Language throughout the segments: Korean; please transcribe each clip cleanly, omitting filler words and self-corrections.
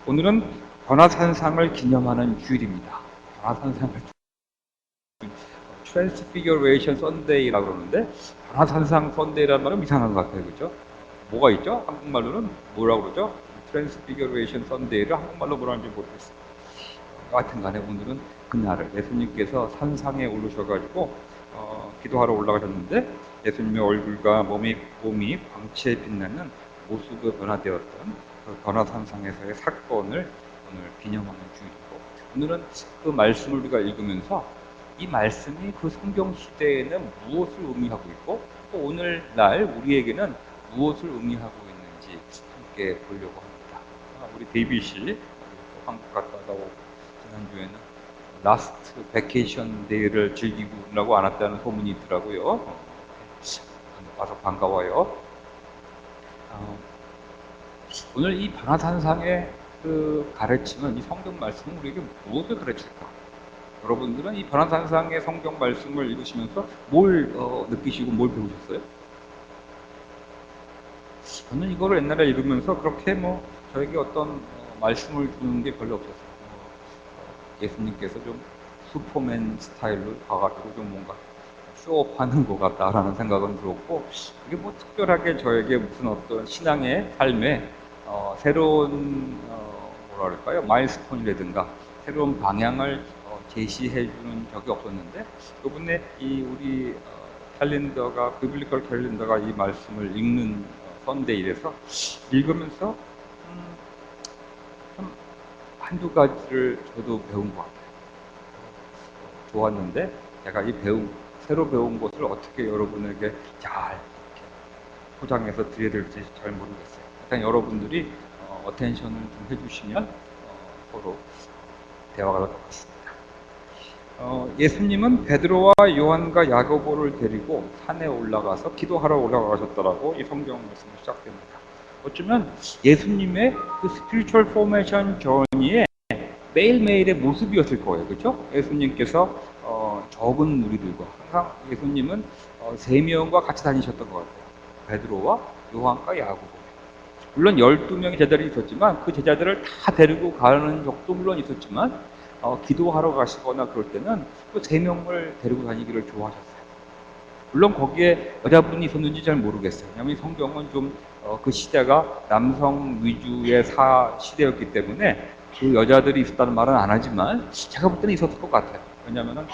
오늘은 변화산상을 기념하는 주일입니다. 변화산상을 트랜스피규레이션 썬데이라고 그러는데 변화산상 썬데이라는 말은 이상한 것 같아요. 그죠? 뭐가 있죠? 한국말로는 뭐라고 그러죠? 트랜스피규레이션 썬데이를 한국말로 뭐라 하는지 모르겠어요. 여하튼 간에 오늘은 그날을 예수님께서 산상에 오르셔가지고 기도하러 올라가셨는데 예수님의 얼굴과 몸이 광채에 빛나는 모습으로 변화되었던 그 변화산상에서의 사건을 오늘 기념하는 주일이고, 오늘은 그 말씀을 우리가 읽으면서 이 말씀이 그 성경 시대에는 무엇을 의미하고 있고 또 오늘날 우리에게는 무엇을 의미하고 있는지 함께 보려고 합니다. 우리 데이빗이 한국 갔다가 지난주에는 라스트 베케이션 데이를 즐기고 나고 안 왔다는 소문이 있더라고요. 와서 반가워요. 오늘 이 변화산상의 그 가르침은, 이 성경 말씀은 우리에게 무엇을 가르칠까? 여러분들은 이 변화산상의 성경 말씀을 읽으시면서 뭘 느끼시고 뭘 배우셨어요? 저는 이거를 옛날에 읽으면서 그렇게 저에게 어떤 말씀을 주는 게 별로 없었어요. 예수님께서 좀 슈퍼맨 스타일로 가가지고 좀 뭔가 쇼업하는 것 같다라는 생각은 들었고, 이게 특별하게 저에게 무슨 어떤 신앙의 삶에 새로운 뭐랄까요, 마일스톤이라든가 새로운 방향을 제시해주는 적이 없었는데, 이번에 이 우리 캘린더가, 비블리컬 캘린더가 이 말씀을 읽는 썬데이에서 읽으면서 좀 한두 가지를 저도 배운 것 같아요. 좋았는데 제가 새로 배운 것을 어떻게 여러분에게 잘 포장해서 드려야 될지 잘 모르겠어요. 일단 여러분들이 어텐션을 좀 해주시면 서로 대화가 될 것 같습니다. 예수님은 베드로와 요한과 야고보를 데리고 산에 올라가서 기도하러 올라가셨더라고 이 성경 말씀이 시작됩니다. 어쩌면 예수님의 그 스피리추얼 포메이션 저니에 매일매일의 모습이었을 거예요. 그렇죠? 예수님께서 적은 무리들과 항상 예수님은 3명과 같이 다니셨던 것 같아요. 베드로와 요한과 야고보. 물론 12명의 제자들이 있었지만 그 제자들을 다 데리고 가는 적도 물론 있었지만 기도하러 가시거나 그럴 때는 또 3명을 데리고 다니기를 좋아하셨어요. 물론 거기에 여자분이 있었는지 잘 모르겠어요. 왜냐하면 성경은 좀 그 시대가 남성 위주의 시대였기 때문에 그 여자들이 있었다는 말은 안 하지만 제가 볼 때는 있었을 것 같아요. 왜냐하면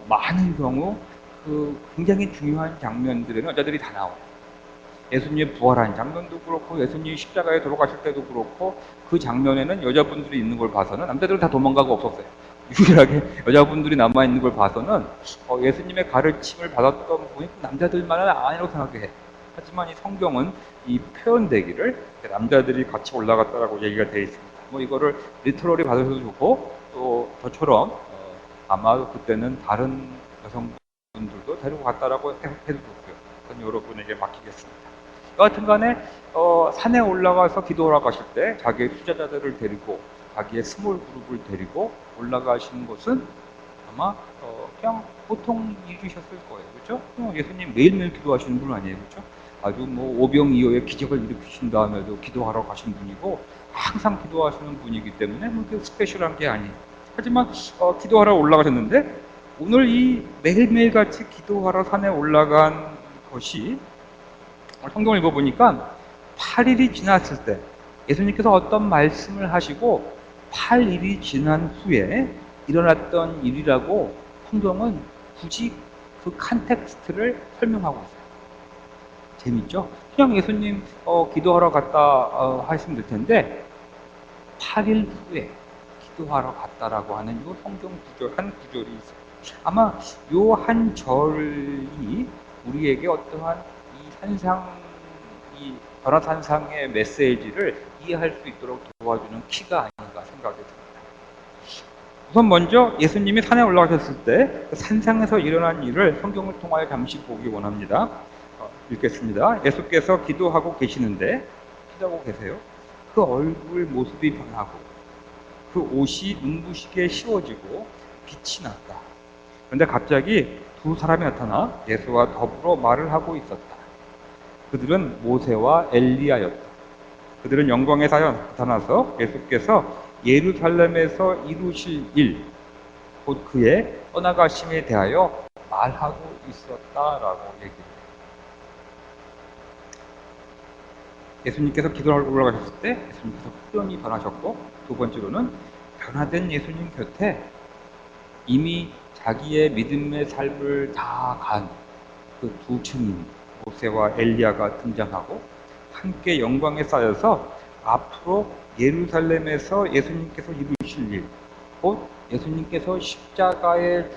많은 경우 그 굉장히 중요한 장면들에는 여자들이 다 나와요. 예수님의 부활한 장면도 그렇고 예수님이 십자가에 돌아가실 때도 그렇고 그 장면에는 여자분들이 있는 걸 봐서는 남자들은 다 도망가고 없었어요. 유일하게 여자분들이 남아있는 걸 봐서는 예수님의 가르침을 받았던 분이 남자들만은 아니라고 생각해요. 하지만 이 성경은 이 표현되기를 남자들이 같이 올라갔다라고 얘기가 되어 있습니다. 이거를 리터럴이 받으셔도 좋고 또 저처럼 아마 그때는 다른 여성분들도 데리고 갔다라고 해도 좋고요. 그건 여러분에게 맡기겠습니다. 여하튼 간에 산에 올라가서 기도하러 가실 때 자기의 투자자들을 데리고 자기의 스몰 그룹을 데리고 올라가시는 것은 아마 그냥 보통 일이셨을 거예요. 그렇죠? 예수님 매일매일 기도하시는 분 아니에요. 그렇죠? 아주 오병이어의 기적을 일으키신 다음에도 기도하러 가신 분이고 항상 기도하시는 분이기 때문에 그렇게 스페셜한 게 아니에요. 하지만 기도하러 올라가셨는데 오늘 이 매일매일 같이 기도하러 산에 올라간 것이 성경을 읽어보니까 8일이 지났을 때 예수님께서 어떤 말씀을 하시고 8일이 지난 후에 일어났던 일이라고 성경은 굳이 그 컨텍스트를 설명하고 있어요. 재밌죠? 그냥 예수님 기도하러 갔다 하시면 될 텐데 8일 후에 기도하러 갔다라고 하는 이 성경 한 구절이 있어요. 아마 이 한 절이 우리에게 어떠한 이 변화산상의 메시지를 이해할 수 있도록 도와주는 키가 아닌가 생각이 듭니다. 우선 먼저 예수님이 산에 올라가셨을 때 산상에서 일어난 일을 성경을 통하여 잠시 보기 원합니다. 읽겠습니다. 예수께서 기도하고 계시는데, 기도하고 계세요. 그 얼굴 모습이 변하고 그 옷이 눈부시게 씌워지고 빛이 났다. 그런데 갑자기 두 사람이 나타나 예수와 더불어 말을 하고 있었다. 그들은 모세와 엘리야였다. 그들은 영광의 사에 나타나서 예수께서 예루살렘에서 이루실 일, 곧 그의 떠나가심에 대하여 말하고 있었다라고 얘기해요. 예수님께서 기도하러 올라가셨을 때 예수님께서 후련히 변하셨고, 두 번째로는 변화된 예수님 곁에 이미 자기의 믿음의 삶을 다 간 그 두 증인 모세와 엘리야가 등장하고 함께 영광에 쌓여서 앞으로 예루살렘에서 예수님께서 이루실 일, 곧 예수님께서 십자가의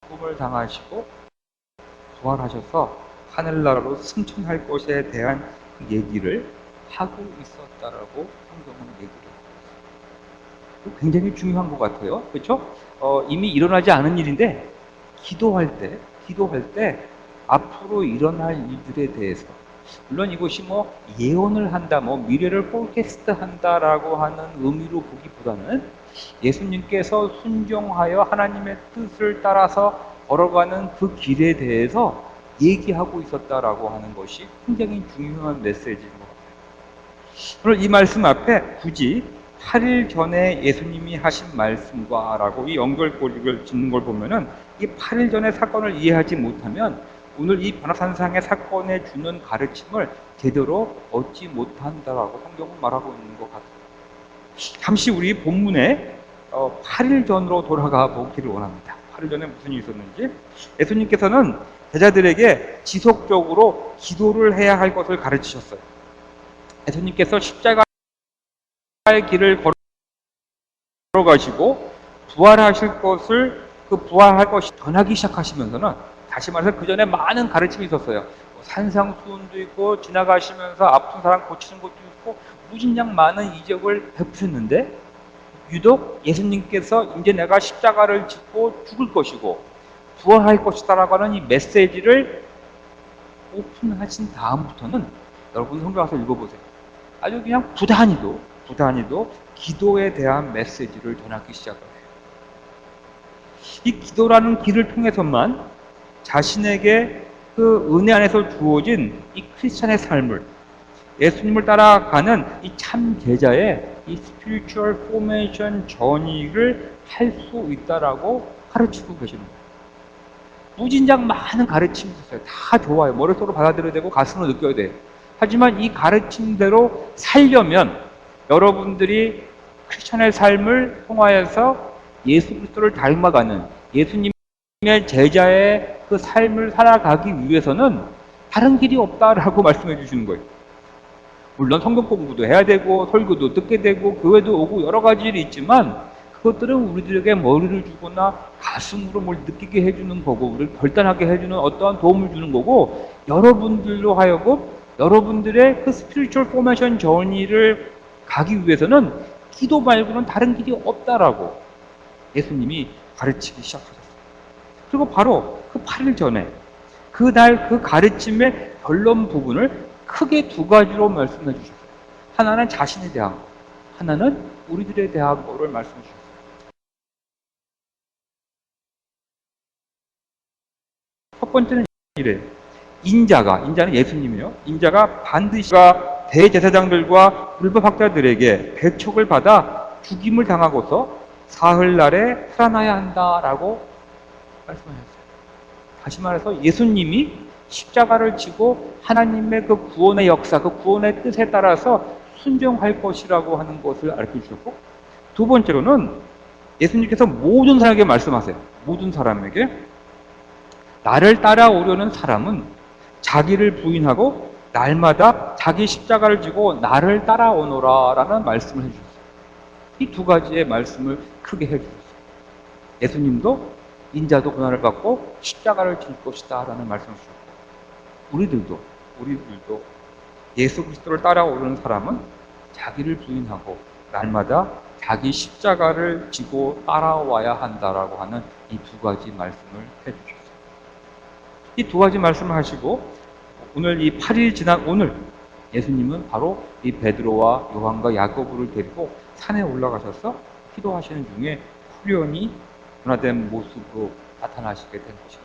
죽음을 당하시고 부활하셔서 하늘나라로 승천할 것에 대한 그 얘기를 하고 있었다라고 성경은 얘기를 해요. 굉장히 중요한 것 같아요. 그렇죠? 이미 일어나지 않은 일인데 기도할 때 앞으로 일어날 일들에 대해서, 물론 이것이 뭐 예언을 한다, 뭐 미래를 포캐스트 한다라고 하는 의미로 보기보다는 예수님께서 순종하여 하나님의 뜻을 따라서 걸어가는 그 길에 대해서 얘기하고 있었다라고 하는 것이 굉장히 중요한 메시지인 것 같아요. 오늘 이 말씀 앞에 굳이 8일 전에 예수님이 하신 말씀과 라고 이 연결고리를 짓는 걸 보면은 이 8일 전의 사건을 이해하지 못하면 오늘 이 변화산상의 사건에 주는 가르침을 제대로 얻지 못한다라고 성경은 말하고 있는 것 같아요. 잠시 우리 본문에 8일 전으로 돌아가 보기를 원합니다. 8일 전에 무슨 일이 있었는지. 예수님께서는 제자들에게 지속적으로 기도를 해야 할 것을 가르치셨어요. 예수님께서 십자가의 길을 걸어가시고 부활하실 것을, 그 부활할 것이 변하기 시작하시면서는, 다시 말해서 그 전에 많은 가르침이 있었어요. 산상수훈도 있고 지나가시면서 아픈 사람 고치는 것도 있고 무진장 많은 이적을 베푸셨는데, 유독 예수님께서 이제 내가 십자가를 짓고 죽을 것이고 부활할 것이다라고 하는 이 메시지를 오픈하신 다음부터는, 여러분 성경 와서 읽어보세요. 아주 그냥 부단히도 기도에 대한 메시지를 전하기 시작해요. 이 기도라는 길을 통해서만 자신에게 그 은혜 안에서 주어진 이 크리스찬의 삶을, 예수님을 따라가는 이 참 제자의 이 스피리추얼 포메이션 저니를 할 수 있다라고 가르치고 계시는 거예요. 무진장 많은 가르침이 있어요. 다 좋아요. 머릿속으로 받아들여야 되고 가슴으로 느껴야 돼요. 하지만 이 가르침대로 살려면 여러분들이 크리스찬의 삶을 통하여서 예수 그리스도를 닮아가는 예수님의 제자의 그 삶을 살아가기 위해서는 다른 길이 없다라고 말씀해 주시는 거예요. 물론 성경 공부도 해야 되고 설교도 듣게 되고 교회도 오고 여러 가지 일이 있지만, 그것들은 우리들에게 머리를 주거나 가슴으로 뭘 느끼게 해주는 거고 우리를 결단하게 해주는 어떠한 도움을 주는 거고, 여러분들로 하여금 여러분들의 그 스피리추얼 포메이션 저니를 가기 위해서는 기도 말고는 다른 길이 없다라고 예수님이 가르치기 시작하셨어요. 그리고 바로 그 8일 전에 그날 그 가르침의 결론 부분을 크게 두 가지로 말씀해 주셨어요. 하나는 자신에 대한 거, 하나는 우리들에 대한 거를 말씀해 주셨어요. 첫 번째는 이래요. 인자는 예수님이요. 인자가 반드시 대제사장들과 율법학자들에게 배척을 받아 죽임을 당하고서 사흘날에 살아나야 한다라고 말씀하셨어요. 다시 말해서 예수님이 십자가를 지고 하나님의 그 구원의 역사, 그 구원의 뜻에 따라서 순종할 것이라고 하는 것을 알려주셨고, 두 번째로는 예수님께서 모든 사람에게 말씀하세요. 모든 사람에게 나를 따라오려는 사람은 자기를 부인하고 날마다 자기 십자가를 지고 나를 따라오노라 라는 말씀을 해주셨어요. 이 두 가지의 말씀을 크게 해주셨어요. 예수님도 인자도 고난을 받고 십자가를 질 것이다 라는 말씀을 주셨고, 우리들도 예수 그리스도를 따라오는 사람은 자기를 부인하고 날마다 자기 십자가를 지고 따라와야 한다라고 하는 이 두 가지 말씀을 해주셨어요. 이 두 가지 말씀을 하시고 오늘 이 8일 지난 오늘 예수님은 바로 이 베드로와 요한과 야고보를 데리고 산에 올라가셔서 기도하시는 중에 후련히 변화된 모습으로 나타나시게 된 것입니다.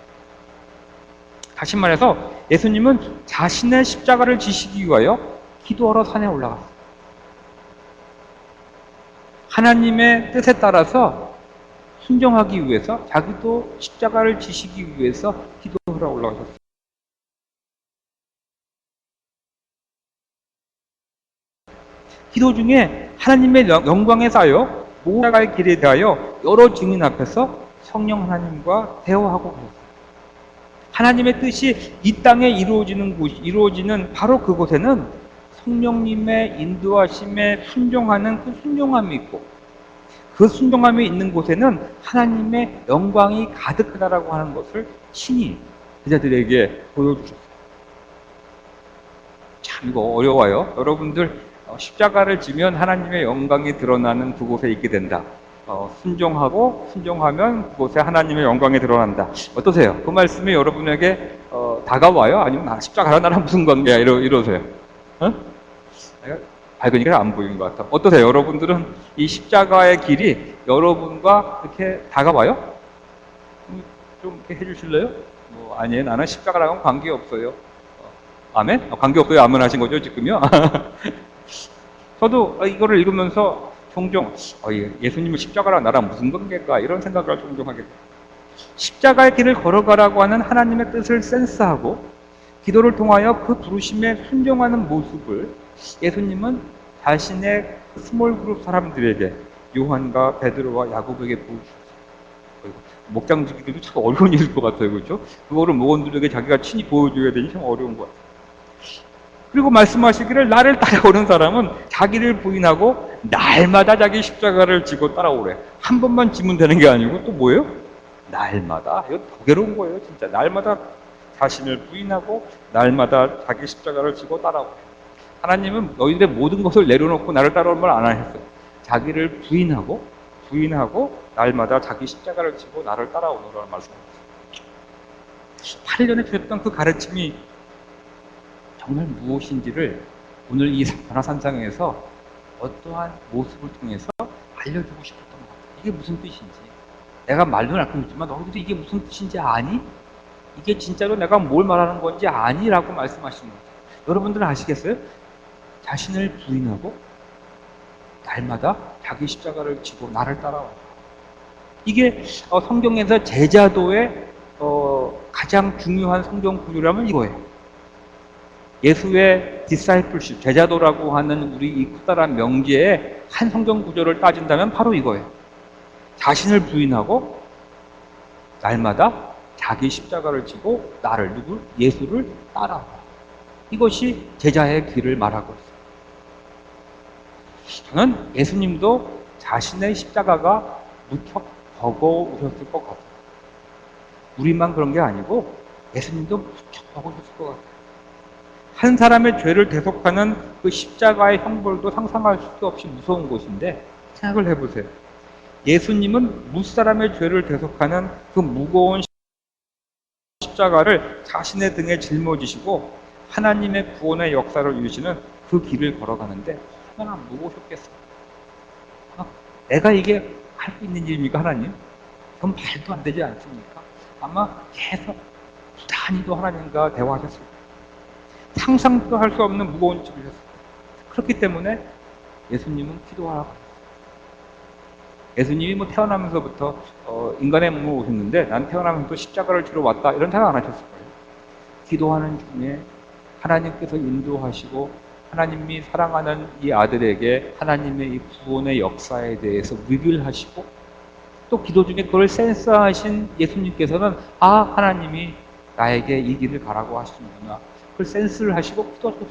다시 말해서 예수님은 자신의 십자가를 지시기 위하여 기도하러 산에 올라갔어요. 하나님의 뜻에 따라서 순종하기 위해서 자기도 십자가를 지시기 위해서 기도하러 올라가셨어요. 기도 중에 하나님의 영광에 쌓여 모아갈 길에 대하여 여러 증인 앞에서 성령 하나님과 대화하고 그랬어요. 하나님의 뜻이 이 땅에 이루어지는 바로 그곳에는 성령님의 인도하심에 순종하는 그 순종함이 있고, 그 순종함이 있는 곳에는 하나님의 영광이 가득하다라고 하는 것을 신이 제자들에게 보여주셨어요. 참 이거 어려워요. 여러분들 십자가를 지면 하나님의 영광이 드러나는 그곳에 있게 된다. 순종하면 그곳에 하나님의 영광이 드러난다. 어떠세요? 그 말씀이 여러분에게 다가와요? 아니면 십자가랑 나랑 무슨 관계야? 이러세요? 어? 밝으니까 안 보이는 것 같아. 어떠세요? 여러분들은 이 십자가의 길이 여러분과 이렇게 다가와요? 좀 이렇게 해주실래요? 아니에요. 나는 십자가랑은 관계없어요. 아멘? 관계없어요? 아멘 하신 거죠, 지금요? 저도 이거를 읽으면서 종종 예수님은 십자가랑 나랑 무슨 관계일까? 이런 생각을 종종 하게 돼요. 십자가의 길을 걸어가라고 하는 하나님의 뜻을 센스하고 기도를 통하여 그 부르심에 순종하는 모습을 예수님은 자신의 스몰 그룹 사람들에게, 요한과 베드로와 야고보에게 보여주셨어요. 목장지기들도 참 어려운 일일 것 같아요. 그렇죠? 그거를 목원들에게 자기가 친히 보여줘야 되니 참 어려운 것 같아요. 그리고 말씀하시기를 나를 따라오는 사람은 자기를 부인하고 날마다 자기 십자가를 지고 따라오래. 한 번만 지면 되는 게 아니고 또 뭐예요? 날마다. 이거 더 괴로운 거예요. 진짜 날마다 자신을 부인하고 날마다 자기 십자가를 지고 따라오래. 하나님은 너희들의 모든 것을 내려놓고 나를 따라오는 말 안 하셨어요. 자기를 부인하고 날마다 자기 십자가를 지고 나를 따라오노라는 말씀이었어요. 8일 전에 주셨던 그 가르침이 정말 무엇인지를 오늘 이 변화산상에서 어떠한 모습을 통해서 알려주고 싶었던 것 같아요. 이게 무슨 뜻인지. 내가 말로는 알고 있지만 너희들이 이게 무슨 뜻인지 아니? 이게 진짜로 내가 뭘 말하는 건지 아니? 라고 말씀하시는 거죠. 여러분들은 아시겠어요? 자신을 부인하고 날마다 자기 십자가를 지고 나를 따라와. 이게 성경에서 제자도의 가장 중요한 성경 구조라면 이거예요. 예수의 디사이플십, 제자도라고 하는 우리 이 커다란 명제의 한 성경 구조를 따진다면 바로 이거예요. 자신을 부인하고 날마다 자기 십자가를 지고 예수를 따라와. 이것이 제자의 길을 말하고 있어요. 저는 예수님도 자신의 십자가가 무척 버거우셨을 것 같아요. 우리만 그런 게 아니고 예수님도 무척 버거우셨을 것 같아요. 한 사람의 죄를 대속하는 그 십자가의 형벌도 상상할 수 없이 무서운 것인데 생각을 해보세요. 예수님은 무사람의 죄를 대속하는 그 무거운 십자가를 자신의 등에 짊어지시고 하나님의 구원의 역사를 이루시는 그 길을 걸어가는데 얼마나 무거우셨겠어요. 내가 이게 할 수 있는 일입니까, 하나님? 그건 말도 안 되지 않습니까? 아마 계속 부단히도 하나님과 대화하셨을 거예요. 상상도 할 수 없는 무거운 짓을 하셨어요. 그렇기 때문에 예수님은 기도하라고 하셨어요. 예수님이 태어나면서부터 인간의 몸을 오셨는데 난 태어나면서 십자가를 지러 왔다 이런 생각 안 하셨을 거예요. 기도하는 중에 하나님께서 인도하시고 하나님이 사랑하는 이 아들에게 하나님의 이 구원의 역사에 대해서 리빌하시고 또 기도 중에 그걸 센스하신 예수님께서는 하나님이 나에게 이 길을 가라고 하시는구나. 그걸 센스를 하시고 기도하셨어요.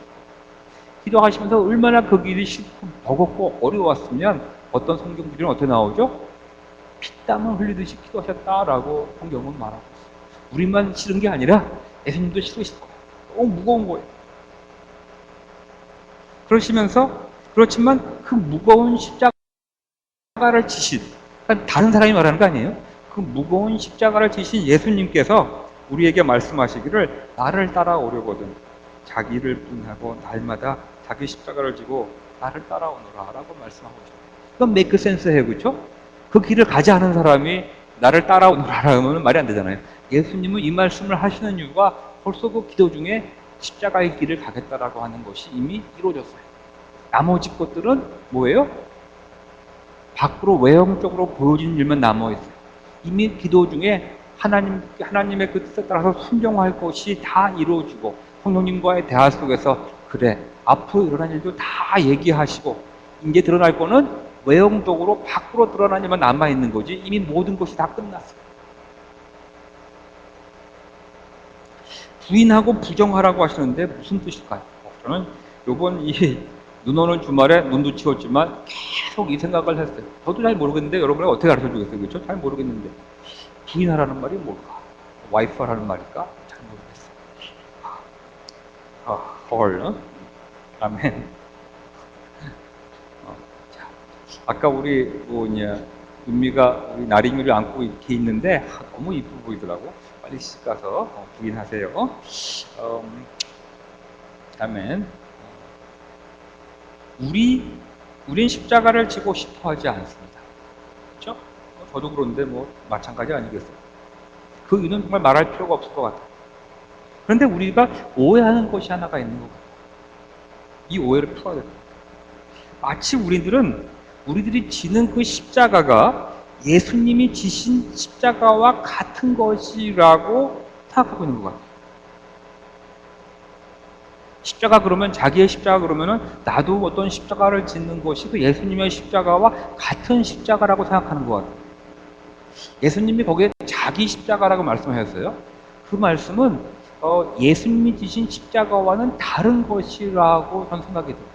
기도하시면서 얼마나 그 길이 싫고 버겁고 어려웠으면 어떤 성경 구절은 어떻게 나오죠? 피땀을 흘리듯이 기도하셨다라고 성경은 말하고 있어요. 우리만 싫은 게 아니라 예수님도 싫으실 거예요. 너무 무거운 거예요. 그렇지만 그 무거운 십자가를 지신, 그러니까 다른 사람이 말하는 거 아니에요? 그 무거운 십자가를 지신 예수님께서 우리에게 말씀하시기를 나를 따라오려거든 자기를 부인하고 날마다 자기 십자가를 지고 나를 따라오너라 라고 말씀하고 있어요. 그건 make sense 해요. 그렇죠? 그 길을 가지 않은 사람이 나를 따라오너라 라면 말이 안 되잖아요. 예수님은 이 말씀을 하시는 이유가 벌써 그 기도 중에 십자가의 길을 가겠다라고 하는 것이 이미 이루어졌어요. 나머지 것들은 뭐예요? 밖으로 외형적으로 보여지는 일만 남아있어요. 이미 기도 중에 하나님의 그 뜻에 따라서 순종할 것이 다 이루어지고 성령님과의 대화 속에서 그래 앞으로 일어난 일도 다 얘기하시고 이제 드러날 거는 외형적으로 밖으로 드러난 일만 남아있는 거지 이미 모든 것이 다 끝났어요. 부인하고 부정하라고 하시는데 무슨 뜻일까요? 저는 요번 이 눈 오는 주말에 눈도 치웠지만 계속 이 생각을 했어요. 저도 잘 모르겠는데 여러분이 어떻게 가르쳐 주겠어요? 그렇죠? 잘 모르겠는데 부인하라는 말이 뭘까? 와이프라는 말일까? 잘 모르겠어요. 헐. 아멘. 자, 아까 우리 뭐냐 은미가 우리 나린이를 안고 이렇게 있는데 너무 이쁘 보이더라고. 빨리 시집 가서 부인하세요. 아멘. 우린 십자가를 지고 싶어 하지 않습니다. 그렇죠? 저도 그런데 뭐 마찬가지 아니겠어요? 그 이유는 정말 말할 필요가 없을 것 같아요. 그런데 우리가 오해하는 것이 하나가 있는 것 같아요. 이 오해를 풀어야 돼요. 마치 우리들이 지는 그 십자가가 예수님이 지신 십자가와 같은 것이라고 생각하고 있는 것 같아요. 십자가 그러면 자기의 십자가 그러면은 나도 어떤 십자가를 짓는 것이 그 예수님의 십자가와 같은 십자가라고 생각하는 것 같아요. 예수님이 거기에 자기 십자가라고 말씀하셨어요. 그 말씀은 예수님이 지신 십자가와는 다른 것이라고 저는 생각이 들어요.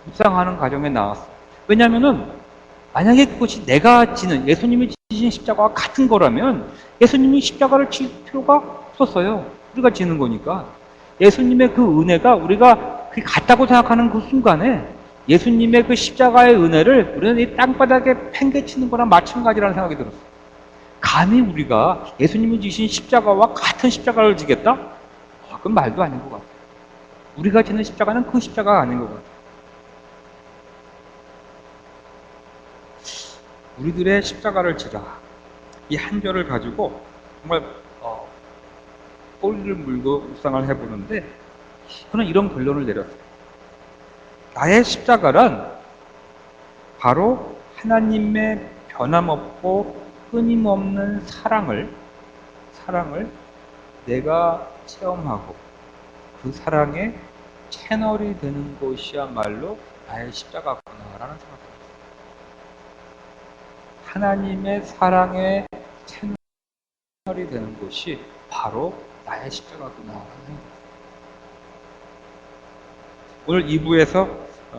묵상하는 과정에 나왔어요. 왜냐하면은 만약에 그것이 내가 지는 예수님이 지신 십자가와 같은 거라면 예수님이 십자가를 칠 필요가 없었어요. 우리가 지는 거니까. 예수님의 그 은혜가 우리가 같다고 생각하는 그 순간에 예수님의 그 십자가의 은혜를 우리는 이 땅바닥에 팽개치는 거랑 마찬가지라는 생각이 들었어요. 감히 우리가 예수님이 지신 십자가와 같은 십자가를 지겠다? 그건 말도 아닌 것 같아요. 우리가 지는 십자가는 그 십자가가 아닌 것 같아요. 우리들의 십자가를 지라. 이 한 절을 가지고 정말 꼬리를 물고 묵상을 해보는데 저는 이런 결론을 내렸어요. 나의 십자가란 바로 하나님의 변함없고 끊임없는 사랑을 내가 체험하고 그 사랑의 채널이 되는 것이야말로 나의 십자가구나라는 생각이 들었어요. 하나님의 사랑의 채널이 되는 것이 바로 나의 십자가구나. 오늘 2부에서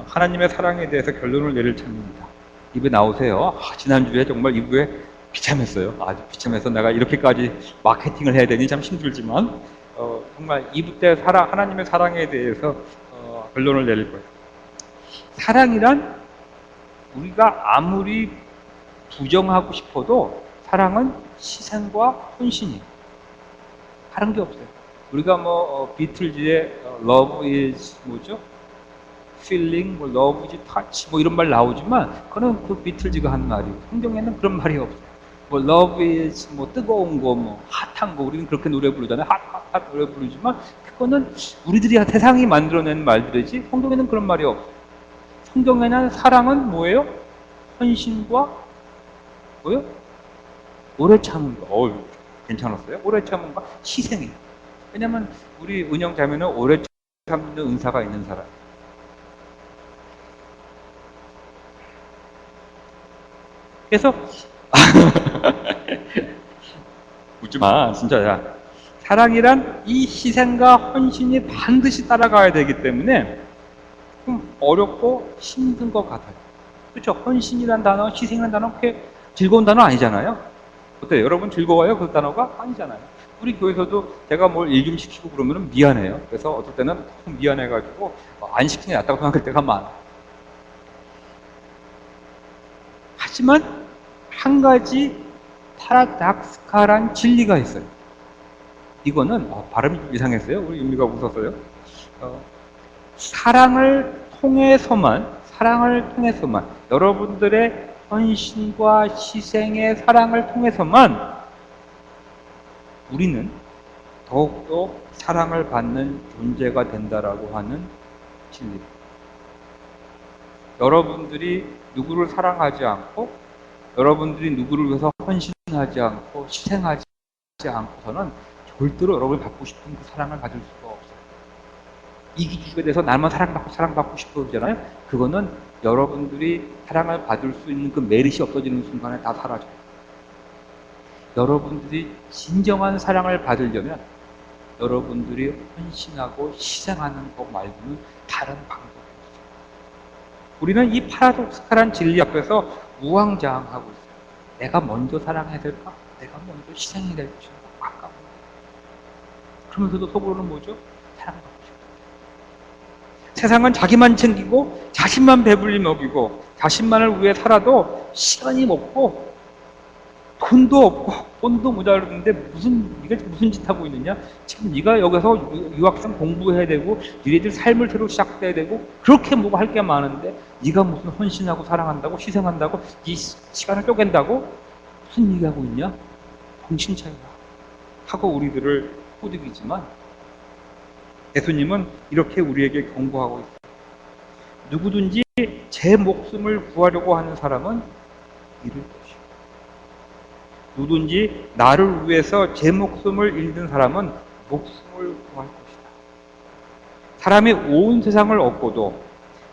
하나님의 사랑에 대해서 결론을 내릴 참입니다. 2부에 나오세요. 지난주에 정말 2부에 비참했어요. 아주 비참해서 내가 이렇게까지 마케팅을 해야 되니 참 힘들지만 정말 2부 때 하나님의 사랑에 대해서 결론을 내릴 거예요. 사랑이란 우리가 아무리 부정하고 싶어도 사랑은 희생과 헌신이에요. 다른 게 없어요. 우리가 뭐 비틀즈의 Love is 뭐죠? Feeling, 뭐 Love is Touch 뭐 이런 말 나오지만 그거는 그 비틀즈가 한 말이고 성경에는 그런 말이 없어요. 뭐 Love is 뭐 뜨거운 거, 뭐 핫한 거 우리는 그렇게 노래 부르잖아요. 핫 노래 부르지만 그거는 우리들이 세상이 만들어낸 말들이지 성경에는 그런 말이 없어요. 성경에는 사랑은 뭐예요? 헌신과 뭐예요? 오래 참은 거. 괜찮았어요? 오래 참은과 희생이에요. 왜냐면 우리 은영 자매는 오래 참는 은사가 있는 사람. 그래서 웃지마 진짜야. 사랑이란 이 희생과 헌신이 반드시 따라가야 되기 때문에 좀 어렵고 힘든 것 같아요. 그렇죠? 헌신이란 단어, 희생이란 단어 그렇게 즐거운 단어 아니잖아요. 어때요? 여러분 즐거워요? 그 단어가? 아니잖아요. 우리 교회에서도 제가 뭘 일 좀 시키고 그러면 미안해요. 그래서 어떨 때는 미안해가지고 안 시키는 게 낫다고 생각할 때가 많아요. 하지만 한 가지 파라닥스칼한 진리가 있어요. 이거는 발음이 좀 이상했어요. 우리 윤미가 웃었어요. 사랑을 통해서만 여러분들의 헌신과 희생의 사랑을 통해서만 우리는 더욱더 사랑을 받는 존재가 된다라고 하는 진리. 여러분들이 누구를 사랑하지 않고, 여러분들이 누구를 위해서 헌신하지 않고 희생하지 않고서는 절대로 여러분이 받고 싶은 그 사랑을 받을 수가 없어요. 이기주의에 대해서 나만 사랑받고 싶어 그러잖아요. 그거는 여러분들이 사랑을 받을 수 있는 그 메릿이 없어지는 순간에 다 사라져요. 여러분들이 진정한 사랑을 받으려면 여러분들이 헌신하고 희생하는 것 말고는 다른 방법이 없어요. 우리는 이 파라독스칼한 진리 앞에서 우왕좌왕하고 있어요. 내가 먼저 사랑해야 될까? 내가 먼저 희생해야 될 것인가? 아까워. 그러면서도 속으로는 뭐죠? 사랑받고 싶다. 세상은 자기만 챙기고 자신만 배불리 먹이고 자신만을 위해 살아도 시간이 없고 돈도 없고 돈도 모자르는데 네가 무슨 짓 하고 있느냐? 지금 네가 여기서 유학생 공부해야 되고 너희들 삶을 새로 시작해야 되고 그렇게 뭐가 할 게 많은데 네가 무슨 헌신하고 사랑한다고 희생한다고 이 시간을 쪼갠다고 무슨 얘기하고 있냐? 정신 차려라 하고 우리들을 꼬드기지만 예수님은 이렇게 우리에게 경고하고 있어요. 누구든지 제 목숨을 구하려고 하는 사람은 잃을 것이고 누구든지 나를 위해서 제 목숨을 잃는 사람은 목숨을 구할 것이다. 사람이 온 세상을 얻고도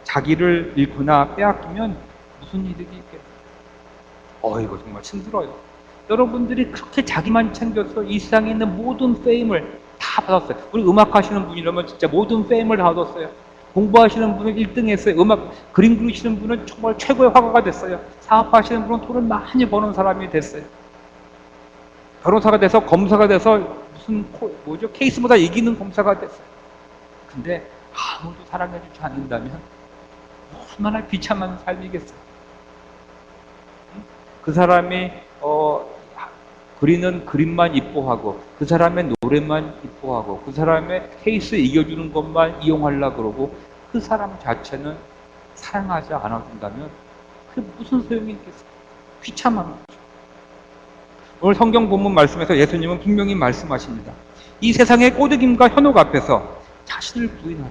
자기를 잃거나 빼앗기면 무슨 이득이 있겠어요? 이거 정말 힘들어요. 여러분들이 그렇게 자기만 챙겨서 이 세상에 있는 모든 페임을 다 받았어요. 우리 음악 하시는 분이라면 진짜 모든 페임을 다 얻었어요. 공부하시는 분은 1등 했어요. 그림 그리시는 분은 정말 최고의 화가가 됐어요. 사업하시는 분은 돈을 많이 버는 사람이 됐어요. 변호사가 돼서 검사가 돼서 무슨 케이스보다 이기는 검사가 됐어요. 근데 아무도 사랑해주지 않는다면 얼마나 비참한 삶이겠어요. 그 사람이 그리는 그림만 이뻐하고 그 사람의 노래만 이뻐하고 그 사람의 케이스 이겨주는 것만 이용하려고 그러고 그 사람 자체는 사랑하지 않아준다면 그게 무슨 소용이 있겠어요? 귀참한 거죠. 오늘 성경 본문 말씀에서 예수님은 분명히 말씀하십니다. 이 세상의 꼬드김과 현혹 앞에서 자신을 부인하라.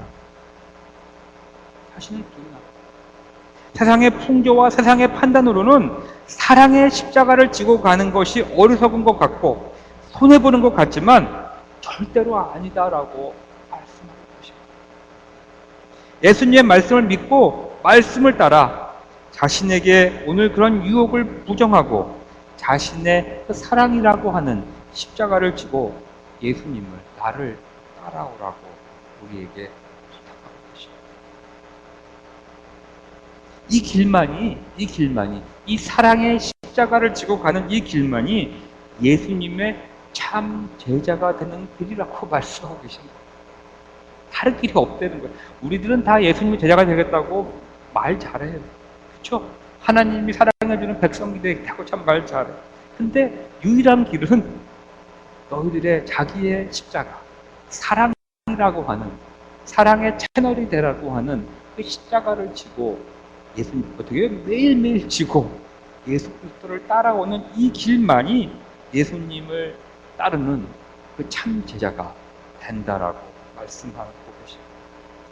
자신을 부인하라. 세상의 풍조와 세상의 판단으로는 사랑의 십자가를 지고 가는 것이 어리석은 것 같고 손해보는 것 같지만 절대로 아니다라고 말씀하는 것입니다. 예수님의 말씀을 믿고 말씀을 따라 자신에게 오늘 그런 유혹을 부정하고 자신의 그 사랑이라고 하는 십자가를 지고 예수님을 나를 따라오라고 우리에게 부탁하는 것입니다. 이 길만이 이 사랑의 십자가를 지고 가는 이 길만이 예수님의 참 제자가 되는 길이라고 말씀하고 계십니다. 다른 길이 없다는 거예요. 우리들은 다 예수님의 제자가 되겠다고 말 잘해요. 그렇죠? 하나님이 사랑해주는 백성이 되겠다고 참 말 잘해. 근데 유일한 길은 너희들의 자기의 십자가, 사랑이라고 하는, 사랑의 채널이 되라고 하는 그 십자가를 지고 예수님 어떻게 매일매일 지고 예수 그리스도를 따라오는 이 길만이 예수님을 따르는 그 참 제자가 된다라고 말씀하고 계십니다.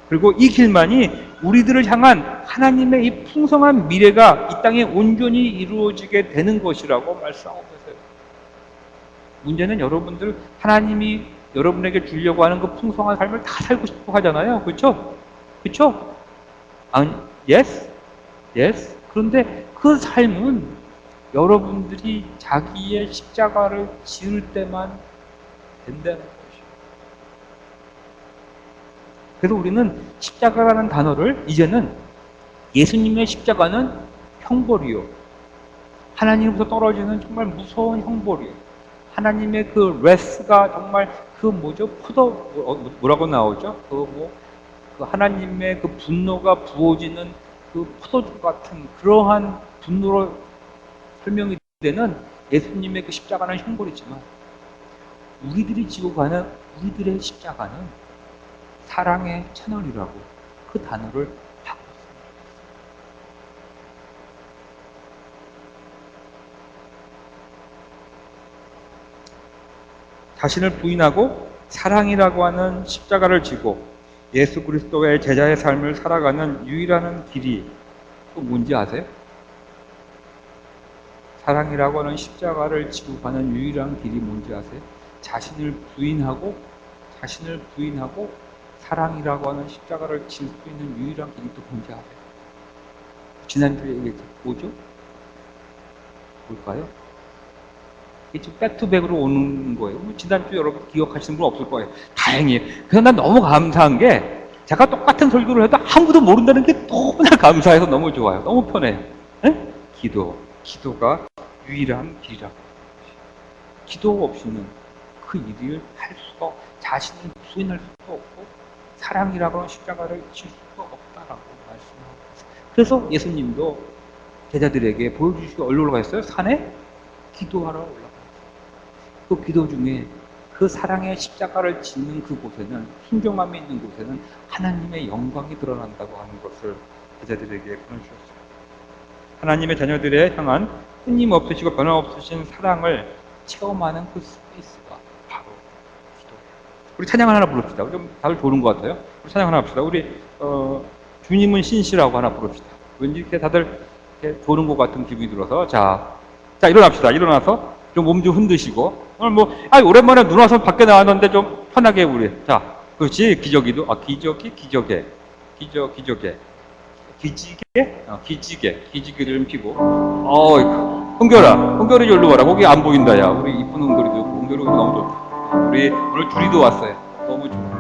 그리고 이 길만이 우리들을 향한 하나님의 이 풍성한 미래가 이 땅에 온전히 이루어지게 되는 것이라고 말씀하고 계세요. 문제는 여러분들 하나님이 여러분에게 주려고 하는 그 풍성한 삶을 다 살고 싶어 하잖아요. 그렇죠? 그렇죠? Yes? Yes? 그런데 그 삶은 여러분들이 자기의 십자가를 지을 때만 된다는 것이죠. 그래서 우리는 십자가라는 단어를 이제는 예수님의 십자가는 형벌이요. 하나님으로부터 떨어지는 정말 무서운 형벌이요. 하나님의 그 레스가 정말 그 뭐죠? 뭐라고 나오죠? 그 하나님의 그 분노가 부어지는 그 포도주 같은 그러한 분노로 설명이 되는 예수님의 그 십자가는 형벌이지만 우리들이 지고 가는 우리들의 십자가는 사랑의 채널이라고 그 단어를 바꿨습니다. 자신을 부인하고 사랑이라고 하는 십자가를 지고 예수 그리스도의 제자의 삶을 살아가는 유일한 길이 또 뭔지 아세요? 사랑이라고 하는 십자가를 지고 가는 유일한 길이 뭔지 아세요? 자신을 부인하고 사랑이라고 하는 십자가를 질 수 있는 유일한 길이 또 뭔지 아세요? 지난주에 얘기했죠. 뭐죠? 뭘까요? 이게 지금 백투백으로 오는 거예요. 지난주 여러분 기억하시는 분 없을 거예요. 다행이에요. 그래서 난 너무 감사한 게 제가 똑같은 설교를 해도 아무도 모른다는 게 너무나 감사해서 너무 좋아요. 너무 편해요. 네? 기도가 유일한 길이라고. 기도 없이는 그 일을 할 수가, 자신을 부인할 수도 없고 사랑이라고 하는 십자가를 질 수가 없다라고 말씀하고 있어요. 그래서 예수님도 제자들에게 보여주시고 어디로 올라갔어요? 산에 기도하러 올라갔어요. 그 기도 중에 그 사랑의 십자가를 짓는 그곳에는, 순종함이 있는 곳에는 하나님의 영광이 드러난다고 하는 것을 제자들에게 보내주셨어요. 하나님의 자녀들에 향한 끊임없으시고 변함없으신 사랑을 체험하는 그 스페이스가 바로 기도예요. 우리 찬양 하나 부릅시다. 좀 다들 좋은 것 같아요. 우리 찬양 하나 합시다. 우리 주님은 신시라고 하나 부릅시다. 왠지 이렇게 다들 이렇게 좋은 것 같은 기분이 들어서 자 일어납시다. 일어나서 좀 몸 좀 흔드시고, 오늘 오랜만에 눈 와서 밖에 나왔는데 좀 편하게 우리. 자, 그렇지. 기저귀도, 기저귀를 좀 피고. 흥결이 절로 와라. 거기 안 보인다, 야. 우리 이쁜 흥결이 너무 좋다. 우리 오늘 둘이도 왔어요. 너무 좋아.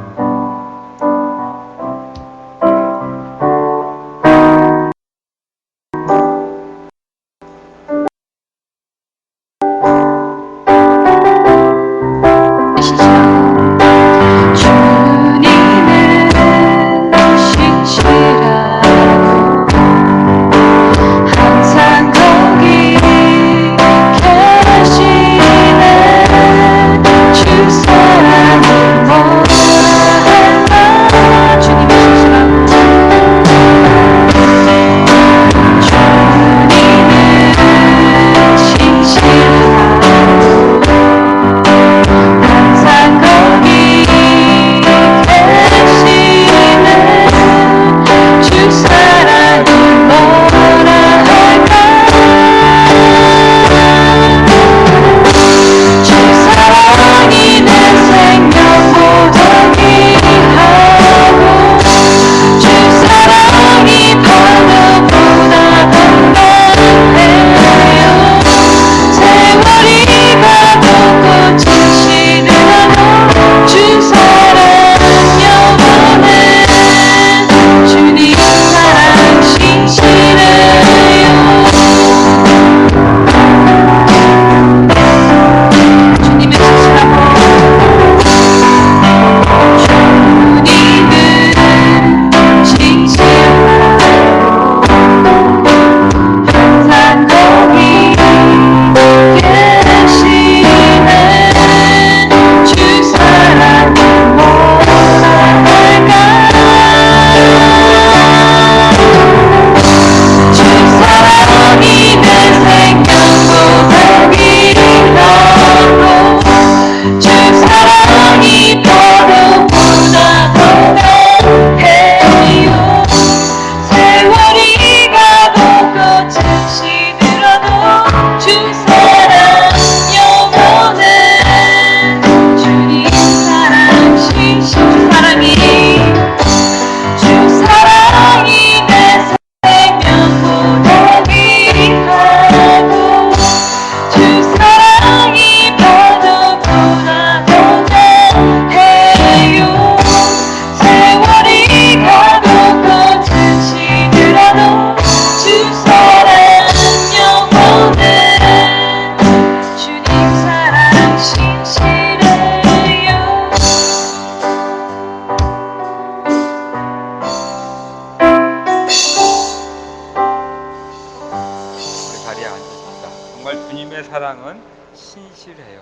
사랑은 신실해요.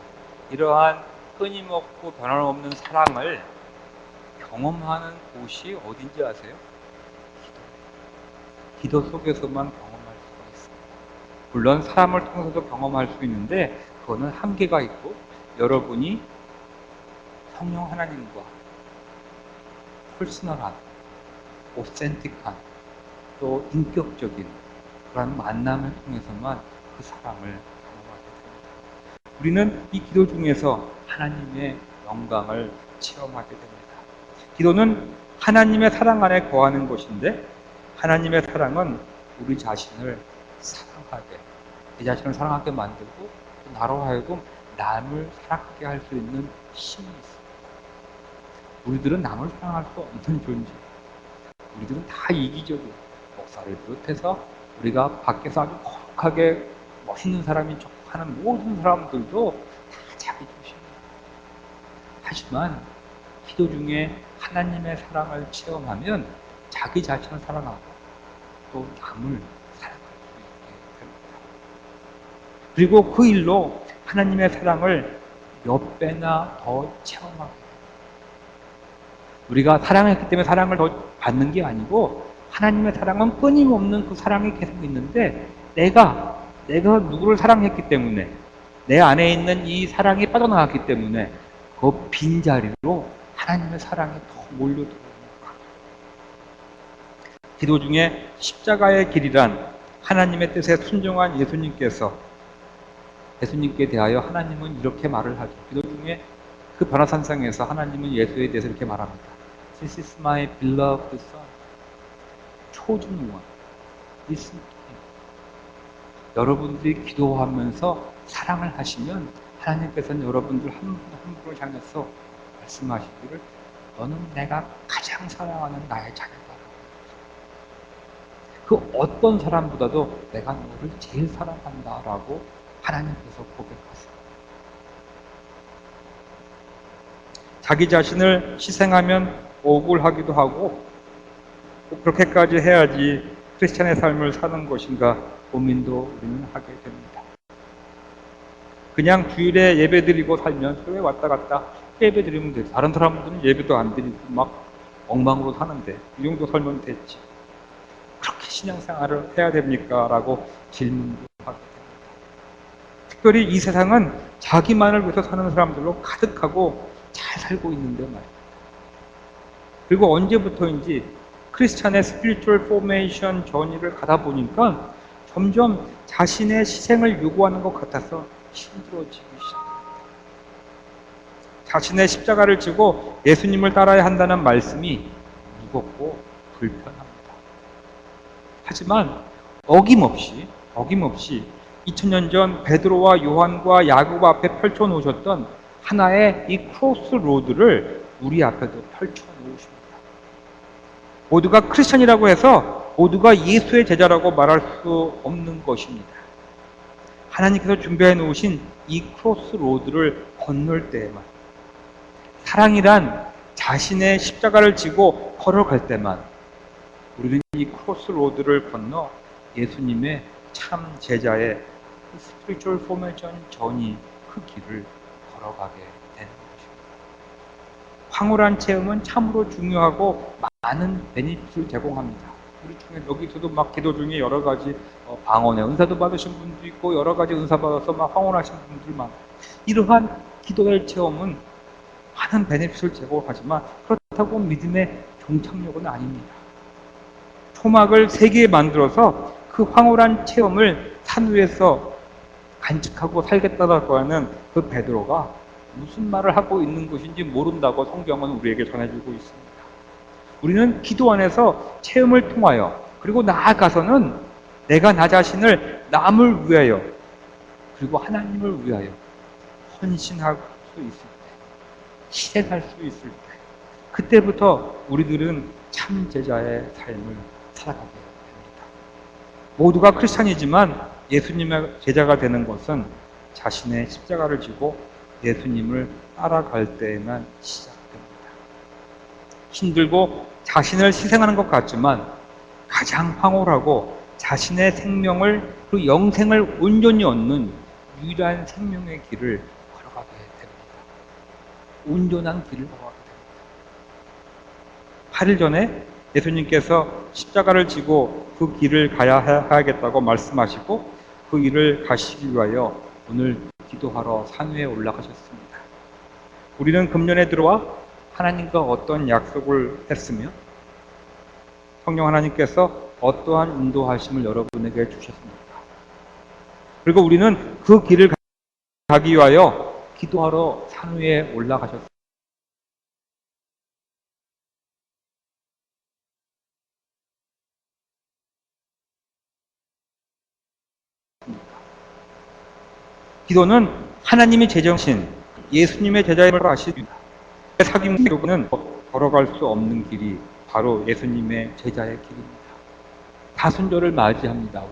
이러한 끊임없고 변함없는 사랑을 경험하는 곳이 어딘지 아세요? 기도 속에서만 경험할 수가 있습니다. 물론 사람을 통해서도 경험할 수 있는데 그거는 한계가 있고, 여러분이 성령 하나님과 퍼스널한, 오센틱한 또 인격적인 그런 만남을 통해서만 그 사랑을 경험하게 됩니다. 우리는 이 기도 중에서 하나님의 영광을 체험하게 됩니다. 기도는 하나님의 사랑 안에 거하는 것인데, 하나님의 사랑은 우리 자신을 사랑하게, 내 자신을 사랑하게 만들고 또 나로 하여금 남을 사랑하게 할 수 있는 힘이 있습니다. 우리들은 남을 사랑할 수 없는 존재. 우리들은 다 이기적이에요. 목사를 비롯해서 우리가 밖에서 아주 거룩하게 멋있는 사람인 척하는 모든 사람들도 다 자기 중심이에요. 하지만 기도 중에 하나님의 사랑을 체험하면 자기 자신을 사랑하고 또 남을 사랑할 수 있게 됩니다. 그리고 그 일로 하나님의 사랑을 몇 배나 더 체험하게 됩니다. 우리가 사랑했기 때문에 사랑을 더 받는 게 아니고, 하나님의 사랑은 끊임없는 그 사랑이 계속 있는데, 내가 누구를 사랑했기 때문에, 내 안에 있는 이 사랑이 빠져나갔기 때문에 그 빈자리로 하나님의 사랑이 더 몰려들어오는 거예요. 기도 중에 십자가의 길이란 하나님의 뜻에 순종한 예수님께 대하여 하나님은 이렇게 말을 하죠. 기도 중에 그 변화산상에서 하나님은 예수에 대해서 이렇게 말합니다. This is my beloved son, chosen one. Listen to him. 여러분들이 기도하면서 사랑을 하시면 하나님께서는 여러분들 한 분 한 분을 향해서 말씀하시기를, 너는 내가 가장 사랑하는 나의 자녀다. 그 어떤 사람보다도 내가 너를 제일 사랑한다라고 하나님께서 고백하세요. 자기 자신을 희생하면 억울하기도 하고, 그렇게까지 해야지 크리스찬의 삶을 사는 것인가 고민도 우리는 하게 됩니다. 그냥 주일에 예배 드리고 살면, 교회 왔다 갔다 예배 드리면 되지. 다른 사람들은 예배도 안 드리고 막 엉망으로 사는데 이 정도 살면 됐지. 그렇게 신앙생활을 해야 됩니까? 라고 질문도 하게 됩니다. 특별히 이 세상은 자기만을 위해서 사는 사람들로 가득하고 잘 살고 있는데 말입니다. 그리고 언제부터인지 크리스찬의 스피리추얼 포메이션 전이를 가다 보니까 점점 자신의 희생을 요구하는 것 같아서 힘들어지기 시작합니다. 자신의 십자가를 지고 예수님을 따라야 한다는 말씀이 무겁고 불편합니다. 하지만 어김없이 2000년 전 베드로와 요한과 야고보 앞에 펼쳐놓으셨던 하나의 이 크로스 로드를 우리 앞에도 펼쳐놓으십니다. 모두가 크리스천이라고 해서 모두가 예수의 제자라고 말할 수 없는 것입니다. 하나님께서 준비해 놓으신 이 크로스 로드를 건널 때에만, 사랑이란 자신의 십자가를 지고 걸어갈 때만 우리는 이 크로스 로드를 건너 예수님의 참 제자의 스피리추얼 포메이션 전이 그 길을 걸어가게 되는 것입니다. 황홀한 체험은 참으로 중요하고 많은 베니핏을 제공합니다. 우리 중에 여기서도 막 기도 중에 여러 가지 방언의 은사도 받으신 분도 있고 여러 가지 은사 받아서 막 황홀하신 분들 많아요. 이러한 기도의 체험은 많은 베니핏을 제공하지만 그렇다고 믿음의 종착역은 아닙니다. 초막을 3개 만들어서 그 황홀한 체험을 산 위에서 간직하고 살겠다고 하는 그 베드로가 무슨 말을 하고 있는 것인지 모른다고 성경은 우리에게 전해주고 있습니다. 우리는 기도 안에서 체험을 통하여, 그리고 나아가서는 내가 나 자신을 남을 위하여 그리고 하나님을 위하여 헌신할 수 있을 때, 희생할 수 있을 때, 그때부터 우리들은 참 제자의 삶을 살아가게 됩니다. 모두가 크리스찬이지만 예수님의 제자가 되는 것은 자신의 십자가를 지고 예수님을 따라갈 때에만 시작됩니다. 힘들고 자신을 희생하는 것 같지만 가장 황홀하고 자신의 생명을, 그 영생을 온전히 얻는 유일한 생명의 길을 걸어가게 됩니다. 온전한 길을 걸어가게 됩니다. 8일 전에 예수님께서 십자가를 지고 그 길을 가야겠다고 말씀하시고 그 길을 가시기 위하여 오늘 기도하러 산 위에 올라가셨습니다. 우리는 금년에 들어와 하나님과 어떤 약속을 했으며 성령 하나님께서 어떠한 인도하심을 여러분에게 주셨습니까? 그리고 우리는 그 길을 가기 위하여 기도하러 산 위에 올라가셨습니다. 기도는 하나님이 제정신 예수님의 제자임을 아십니다. 사귐교는 걸어갈 수 없는 길이 바로 예수님의 제자의 길입니다. 사순절을 맞이합니다.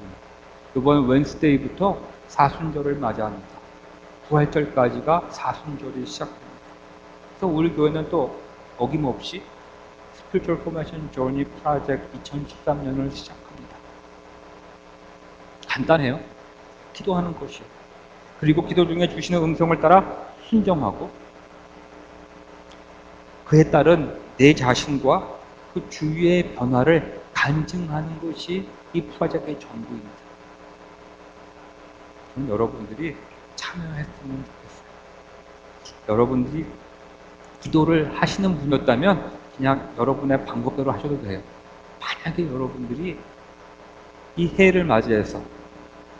이번 웬스데이부터 사순절을 맞이합니다. 부활절까지가 사순절이 시작됩니다. 그래서 우리 교회는 또 어김없이 Spiritual Formation Journey Project 2013년을 시작합니다. 간단해요. 기도하는 것이요. 그리고 기도 중에 주시는 음성을 따라 순종하고 그에 따른 내 자신과 그 주위의 변화를 간증하는 것이 이 프로젝트의 전부입니다. 저는 여러분들이 참여했으면 좋겠어요. 여러분들이 기도를 하시는 분이었다면 그냥 여러분의 방법대로 하셔도 돼요. 만약에 여러분들이 이 해를 맞이해서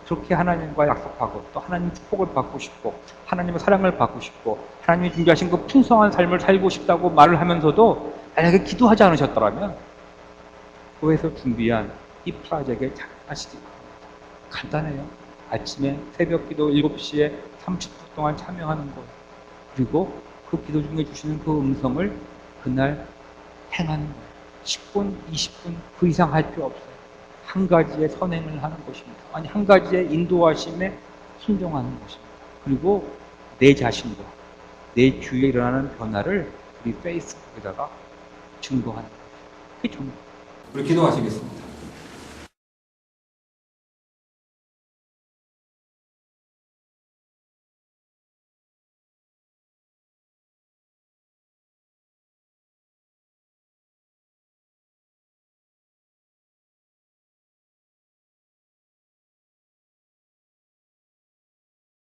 그렇게 하나님과 약속하고 또 하나님 축복을 받고 싶고 하나님의 사랑을 받고 싶고 하나님이 준비하신 그 풍성한 삶을 살고 싶다고 말을 하면서도 만약에 기도하지 않으셨더라면 교회에서 준비한 이 프로젝트에 참여하시기 바랍니다. 간단해요. 아침에 새벽 기도 7시에 30분 동안 참여하는 거예요. 그리고 그 기도 중에 주시는 그 음성을 그날 행하는 거예요. 10분, 20분 그 이상 할 필요 없어요. 한 가지의 선행을 하는 것입니다. 아니 한 가지의 인도하심에 순종하는 것입니다. 그리고 내 자신과 내 주위에 일어나는 변화를 우리 페이스북에다가 증거하는 거예요. 그게 전부. 우리 기도하시겠습니다.